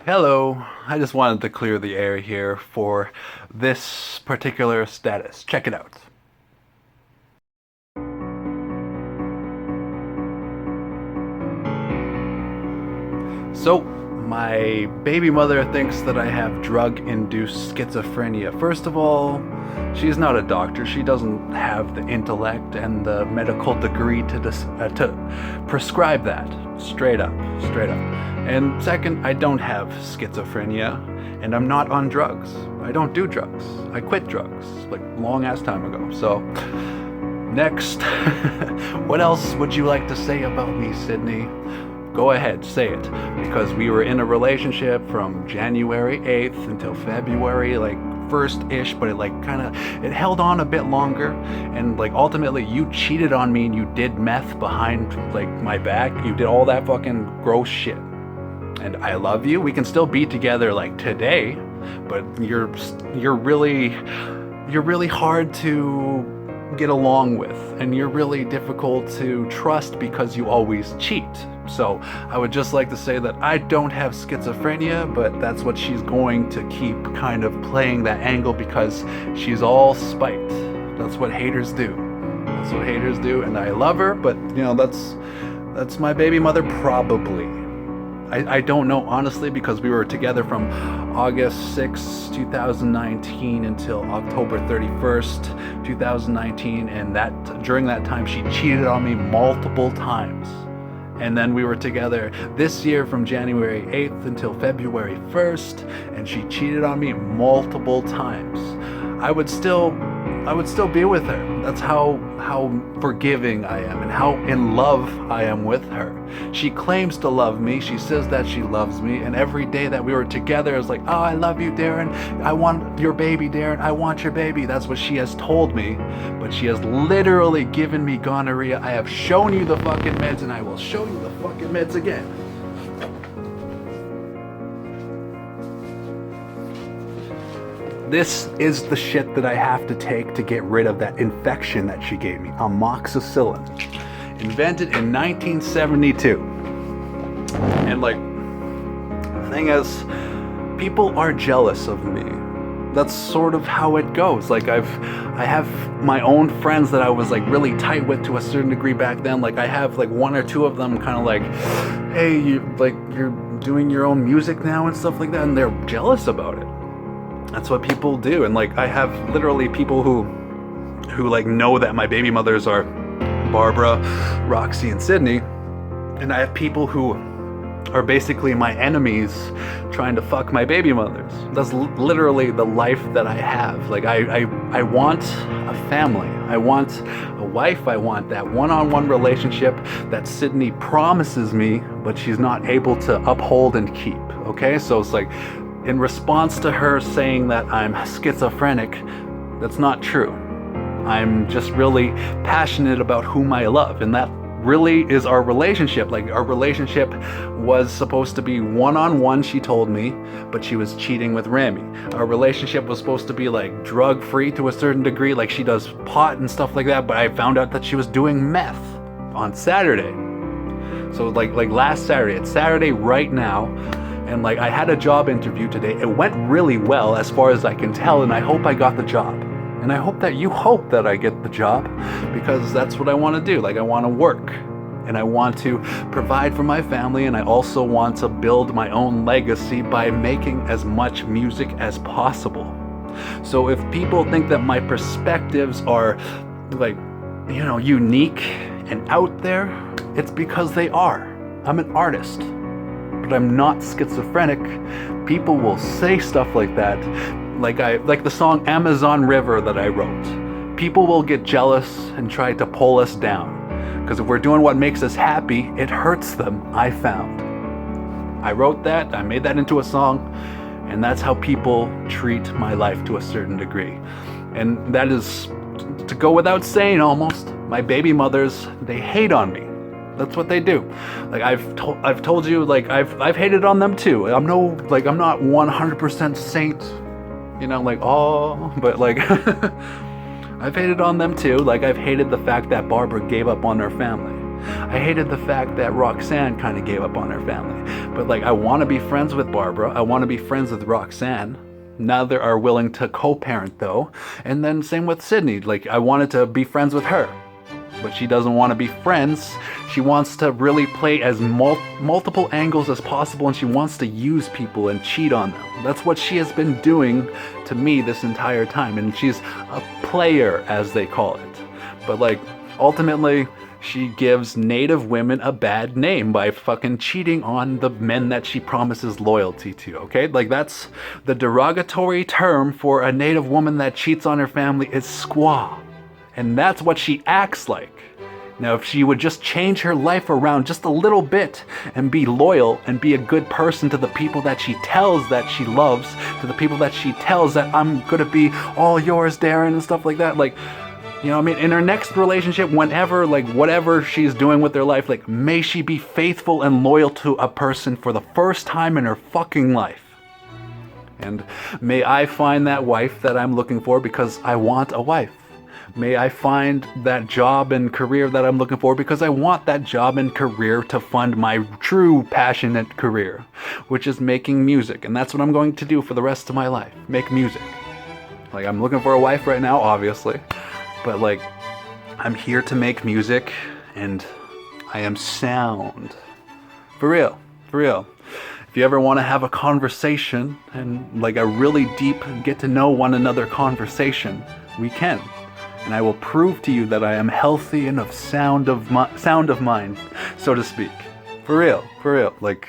Hello, I just wanted to clear the air here for this particular status. Check it out. So, my baby mother thinks that I have drug-induced schizophrenia. First of all, she's not a doctor. She doesn't have the intellect and the medical degree to prescribe that. Straight up, straight up. And second, I don't have schizophrenia, and I'm not on drugs. I don't do drugs. I quit drugs like long ass time ago. So, next, what else would you like to say about me, Sydney? Go ahead, say it. Because we were in a relationship from January 8th until February, like, 1st-ish, but it held on a bit longer, and like ultimately you cheated on me and you did meth behind like my back. You did all that fucking gross shit. And I love you. We can still be together like today, but you're really hard to get along with, and you're really difficult to trust because you always cheat. So I would just like to say that I don't have schizophrenia, but that's what she's going to keep kind of playing that angle because she's all spite. That's what haters do. That's what haters do, and I love her, but you know, that's my baby mother probably. I don't know honestly, because we were together from August 6, 2019 until October 31st, 2019, and during that time she cheated on me multiple times. And then we were together this year from January 8th until February 1st, and she cheated on me multiple times. I would still be with her. That's how forgiving I am and how in love I am with her. She claims to love me. She says that she loves me, and every day that we were together, I was like, oh, I love you, Darren. I want your baby, Darren. I want your baby. That's what she has told me. But she has literally given me gonorrhea. I have shown you the fucking meds, and I will show you the fucking meds again. This is the shit that I have to take to get rid of that infection that she gave me, amoxicillin, invented in 1972. And like, the thing is, people are jealous of me. That's sort of how it goes. Like I have my own friends that I was like really tight with to a certain degree back then. Like I have like one or two of them kind of like, hey, you're doing your own music now and stuff like that, and they're jealous about it. That's what people do. And like I have literally people who like know that my baby mothers are Barbara, Roxy, and Sydney, and I have people who are basically my enemies trying to fuck my baby mothers. That's literally the life that I have. Like I want a family. I want a wife. I want that one-on-one relationship that Sydney promises me, but she's not able to uphold and keep. Okay, so it's like, in response to her saying that I'm schizophrenic, that's not true. I'm just really passionate about whom I love, and that really is our relationship. Like, our relationship was supposed to be one-on-one, she told me, but she was cheating with Rami. Our relationship was supposed to be like drug-free to a certain degree, like she does pot and stuff like that, but I found out that she was doing meth on Saturday. So like last Saturday, it's Saturday right now. And like I had a job interview today. It went really well as far as I can tell, and I hope I got the job. And I hope that you hope that I get the job, because that's what I want to do. Like I want to work, and I want to provide for my family, and I also want to build my own legacy by making as much music as possible. So if people think that my perspectives are like, you know, unique and out there, it's because they are. I'm an artist. But I'm not schizophrenic. People will say stuff like that, like the song Amazon River that I wrote. People will get jealous and try to pull us down, because if we're doing what makes us happy, it hurts them, I found. I wrote that, I made that into a song, and that's how people treat my life to a certain degree. And that is, to go without saying almost, my baby mothers, they hate on me. That's what they do. Like I've told you, like I've hated on them too. I'm not 100% saint, you know, like, oh, but like I've hated on them too. Like I've hated the fact that Barbara gave up on her family. I hated the fact that Roxanne kind of gave up on her family. But like, I want to be friends with Barbara. I want to be friends with Roxanne. Neither are willing to co-parent though. And then same with Sydney. Like, I wanted to be friends with her, but she doesn't want to be friends. She wants to really play as multiple angles as possible, and she wants to use people and cheat on them. That's what she has been doing to me this entire time, and she's a player, as they call it. But like, ultimately, she gives Native women a bad name by fucking cheating on the men that she promises loyalty to, okay? Like, that's the derogatory term for a Native woman that cheats on her family is squaw. And that's what she acts like. Now, if she would just change her life around just a little bit and be loyal and be a good person to the people that she tells that she loves, to the people that she tells that I'm gonna be all yours, Darren, and stuff like that, like, you know what I mean? In her next relationship, whenever, like, whatever she's doing with her life, like, may she be faithful and loyal to a person for the first time in her fucking life. And may I find that wife that I'm looking for because I want a wife. May I find that job and career that I'm looking for because I want that job and career to fund my true passionate career, which is making music. And that's what I'm going to do for the rest of my life, make music. Like, I'm looking for a wife right now, obviously. But like, I'm here to make music, and I am sound. For real, for real. If you ever want to have a conversation, and like a really deep get to know one another conversation, we can. And I will prove to you that I am healthy and of sound of mind, so to speak. For real, for real. Like,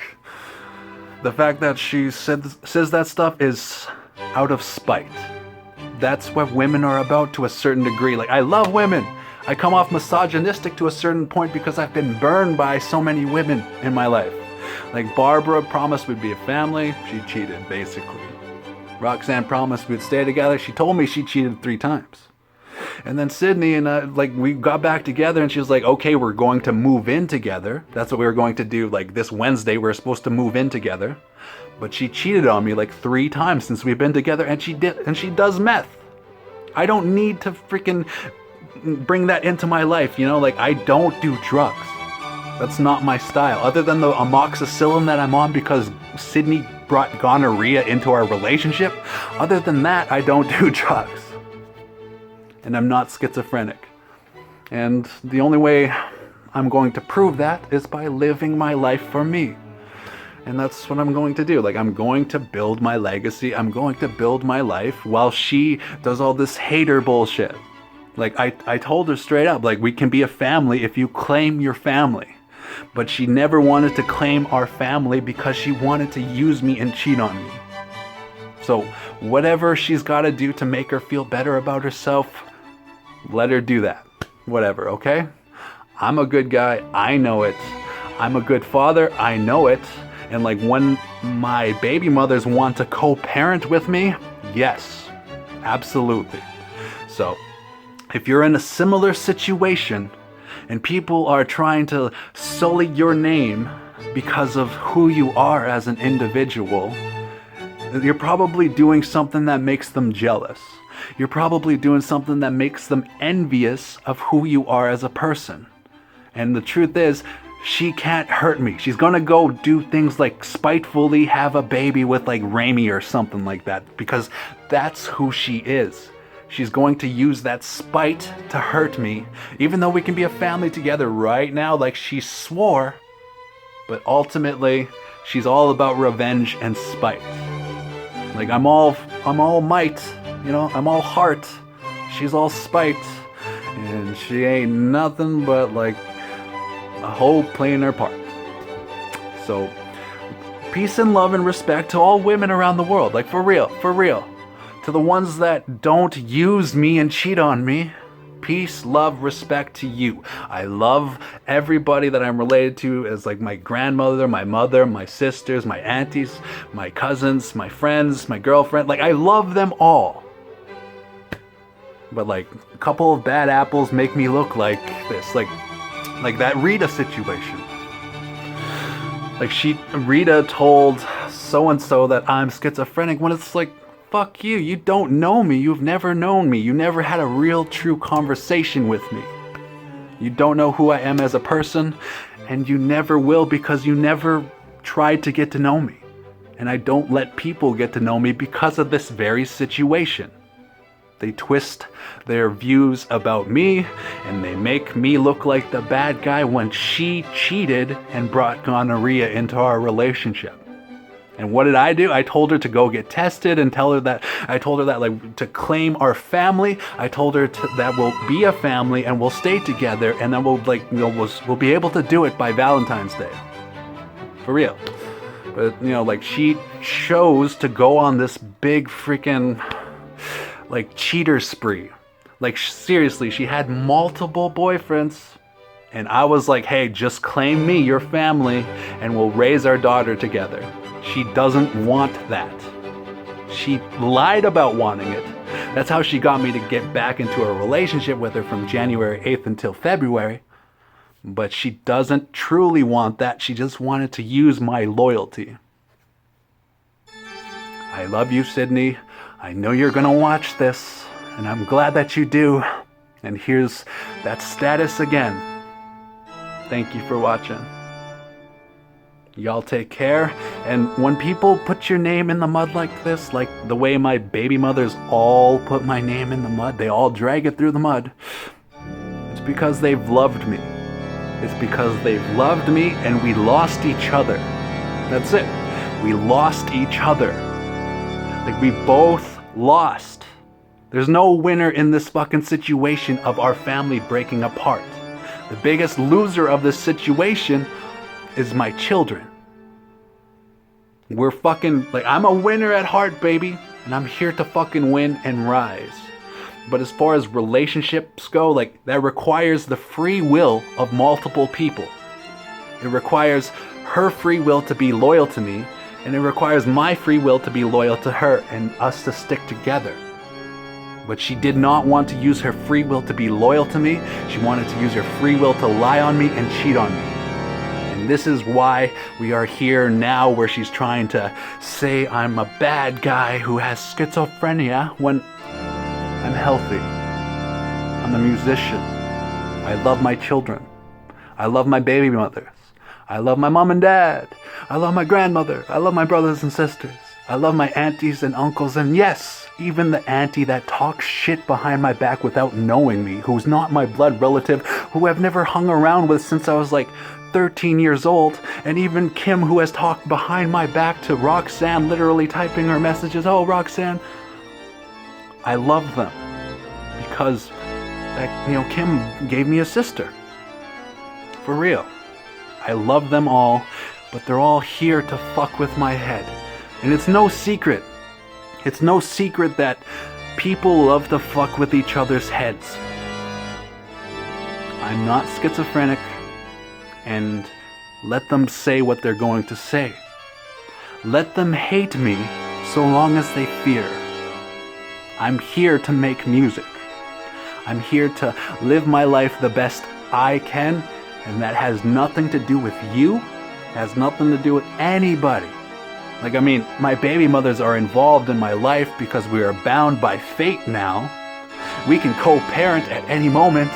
the fact that she says that stuff is out of spite. That's what women are about to a certain degree. Like, I love women. I come off misogynistic to a certain point because I've been burned by so many women in my life. Like, Barbara promised we'd be a family. She cheated, basically. Roxanne promised we'd stay together. She told me she cheated 3 times. And then Sydney and I, like, we got back together, and she was like, okay, we're going to move in together. That's what we were going to do. Like, this Wednesday, we're supposed to move in together. But she cheated on me like 3 times since we've been together, and she does meth. I don't need to freaking bring that into my life, you know? Like, I don't do drugs. That's not my style. Other than the amoxicillin that I'm on because Sydney brought gonorrhea into our relationship, other than that, I don't do drugs. And I'm not schizophrenic. And the only way I'm going to prove that is by living my life for me. And that's what I'm going to do. Like, I'm going to build my legacy. I'm going to build my life while she does all this hater bullshit. Like, I told her straight up, like, we can be a family if you claim your family. But she never wanted to claim our family because she wanted to use me and cheat on me. So whatever she's got to do to make her feel better about herself, let her do that. Whatever, okay? I'm a good guy. I know it. I'm a good father. I know it. And like, when my baby mothers want to co-parent with me, yes, absolutely. So if you're in a similar situation and people are trying to sully your name because of who you are as an individual, you're probably doing something that makes them jealous. You're probably doing something that makes them envious of who you are as a person. And the truth is, she can't hurt me. She's gonna go do things like spitefully have a baby with like Raimi or something like that, because that's who she is. She's going to use that spite to hurt me, even though we can be a family together right now like she swore. But ultimately, she's all about revenge and spite. Like, I'm all might, you know, I'm all heart. She's all spite. And she ain't nothing but like a hoe playing her part. So, peace and love and respect to all women around the world. Like, for real, for real. To the ones that don't use me and cheat on me, peace, love, respect to you. I love everybody that I'm related to as like my grandmother, my mother, my sisters, my aunties, my cousins, my friends, my girlfriend. Like, I love them all. But like, a couple of bad apples make me look like this. Like that Rita situation. Like, Rita told so-and-so that I'm schizophrenic when it's like, fuck you, you don't know me, you've never known me, you never had a real true conversation with me. You don't know who I am as a person, and you never will because you never tried to get to know me. And I don't let people get to know me because of this very situation. They twist their views about me, and they make me look like the bad guy when she cheated and brought gonorrhea into our relationship. And what did I do? I told her to go get tested and I told her that like to claim our family. I told her that we'll be a family and we'll stay together, and then we'll be able to do it by Valentine's Day. For real. But like she chose to go on this big freaking like cheater spree. Like seriously, she had multiple boyfriends. And I was like, hey, just claim me, your family, and we'll raise our daughter together. She doesn't want that. She lied about wanting it. That's how she got me to get back into a relationship with her from January 8th until February. But she doesn't truly want that. She just wanted to use my loyalty. I love you, Sydney. I know you're gonna watch this, and I'm glad that you do. And here's that status again. Thank you for watching. Y'all take care. And when people put your name in the mud like this, like the way my baby mothers all put my name in the mud, they all drag it through the mud, it's because they've loved me. It's because they've loved me and we lost each other. That's it. We lost each other. Like we both lost. There's no winner in this fucking situation of our family breaking apart. The biggest loser of this situation is my children. We're fucking, like, I'm a winner at heart, baby. And I'm here to fucking win and rise. But as far as relationships go, like, that requires the free will of multiple people. It requires her free will to be loyal to me, and it requires my free will to be loyal to her and us to stick together. But she did not want to use her free will to be loyal to me. She wanted to use her free will to lie on me and cheat on me. And this is why we are here now, where she's trying to say I'm a bad guy who has schizophrenia when I'm healthy. I'm a musician. I love my children. I love my baby mothers. I love my mom and dad. I love my grandmother. I love my brothers and sisters. I love my aunties and uncles, and yes, even the auntie that talks shit behind my back without knowing me, who's not my blood relative, who I've never hung around with since I was like 13 years old, and even Kim, who has talked behind my back to Roxanne, literally typing her messages, oh Roxanne, I love them because Kim gave me a sister. For real. I love them all, but they're all here to fuck with my head. And it's no secret. It's no secret that people love to fuck with each other's heads. I'm not schizophrenic, and let them say what they're going to say. Let them hate me so long as they fear. I'm here to make music. I'm here to live my life the best I can, and that has nothing to do with you, has nothing to do with anybody. Like, I mean, my baby mothers are involved in my life because we are bound by fate now. We can co-parent at any moment,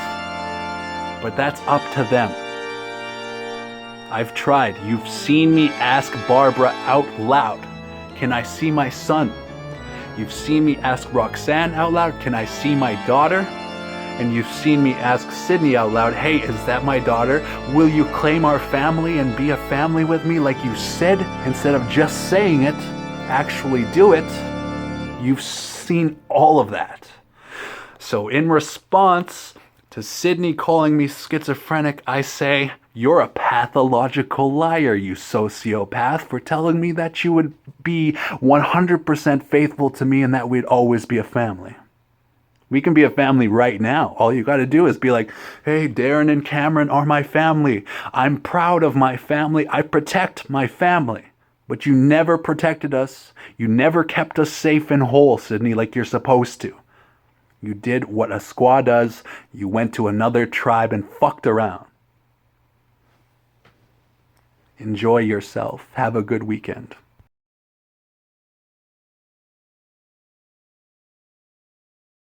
but that's up to them. I've tried. You've seen me ask Barbara out loud, can I see my son? You've seen me ask Roxanne out loud, can I see my daughter? And you've seen me ask Sydney out loud, hey, is that my daughter? Will you claim our family and be a family with me like you said? Instead of just saying it, actually do it. You've seen all of that. So in response to Sydney calling me schizophrenic, I say, you're a pathological liar, you sociopath, for telling me that you would be 100% faithful to me and that we'd always be a family. We can be a family right now. All you got to do is be like, hey, Darren and Cameron are my family. I'm proud of my family. I protect my family. But you never protected us. You never kept us safe and whole, Sydney, like you're supposed to. You did what a squaw does. You went to another tribe and fucked around. Enjoy yourself. Have a good weekend.